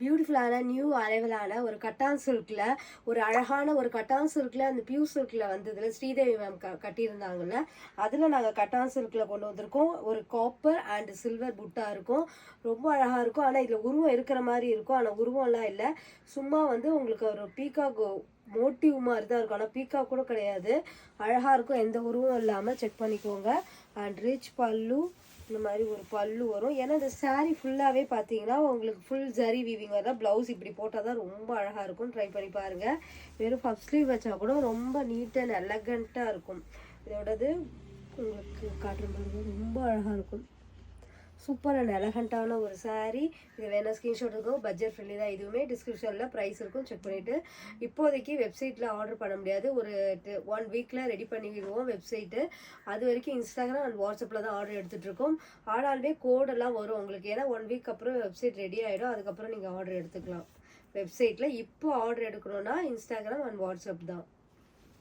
பியூட்டிஃபுல்லான நியூ அரைவலான ஒரு கட்டான் சில்கில் ஒரு அழகான ஒரு கட்டான் சில்கில் அந்த பியூர் சில்கில் வந்ததில் ஸ்ரீதேவி மேம் கட்டியிருந்தாங்கல்ல, அதில் நாங்கள் கட்டான் சில்கில் கொண்டு வந்திருக்கோம். ஒரு காப்பர் அண்ட் சில்வர் புட்டா இருக்கும், ரொம்ப அழகாக இருக்கும். ஆனால் இதில் உருவம் இருக்கிற மாதிரி இருக்கும், ஆனால் உருவம்லாம் இல்லை. சும்மா வந்து உங்களுக்கு ஒரு பீகாக் மோட்டிவ் மாதிரி தான் இருக்கும், ஆனால் பீகாக் கூட கிடையாது. அழகாக இருக்கும், எந்த உருவம் இல்லாமல். செக் பண்ணிக்கோங்க. அண்ட் ரிச் பல்லு, இந்த மாதிரி ஒரு பல்லு வரும். ஏன்னா இந்த சாரீ ஃபுல்லாகவே பார்த்தீங்கன்னா உங்களுக்கு ஃபுல் ஜரி வீவிங் வரதான். ப்ளவுஸ் இப்படி போட்டால் தான் ரொம்ப அழகாக இருக்கும். ட்ரை பண்ணி பாருங்கள். வெறும் பஃப் ஸ்லீவ் வச்சா கூட ரொம்ப நீட் அண்ட் எலகண்ட்டாக இருக்கும். இதோடது உங்களுக்கு காட்டுற மாதிரி ரொம்ப அழகாக இருக்கும். சூப்பர் அண்ட் எலகண்ட்டான ஒரு சாரீ. இது வேணால் ஸ்க்ரீன்ஷாட் இருக்கும். பட்ஜெட் ஃப்ரெண்ட்லி தான். இதுவுமே டிஸ்கிரிப்ஷனில் ப்ரைஸ் இருக்கும், செக் பண்ணிவிட்டு. இப்போதைக்கு வெப்சைட்டில் ஆர்டர் பண்ண முடியாது. ஒரு 1 வீக்கில் ரெடி பண்ணிவிடுவோம் வெப்சைட்டு. அது வரைக்கும் இன்ஸ்டாகிராம் அண்ட் வாட்ஸ்அப்பில் தான் ஆர்டர் எடுத்துகிட்ருக்கோம். ஆனாலுமே கோடெல்லாம் வரும் உங்களுக்கு. ஏன்னா 1 வீக் அப்புறம் வெப்சைட் ரெடி ஆகிடும். அதுக்கப்புறம் நீங்கள் ஆர்டர் எடுத்துக்கலாம் வெப்சைட்டில். இப்போ ஆர்டர் எடுக்கணுன்னா இன்ஸ்டாகிராம் அண்ட் வாட்ஸ்அப் தான்.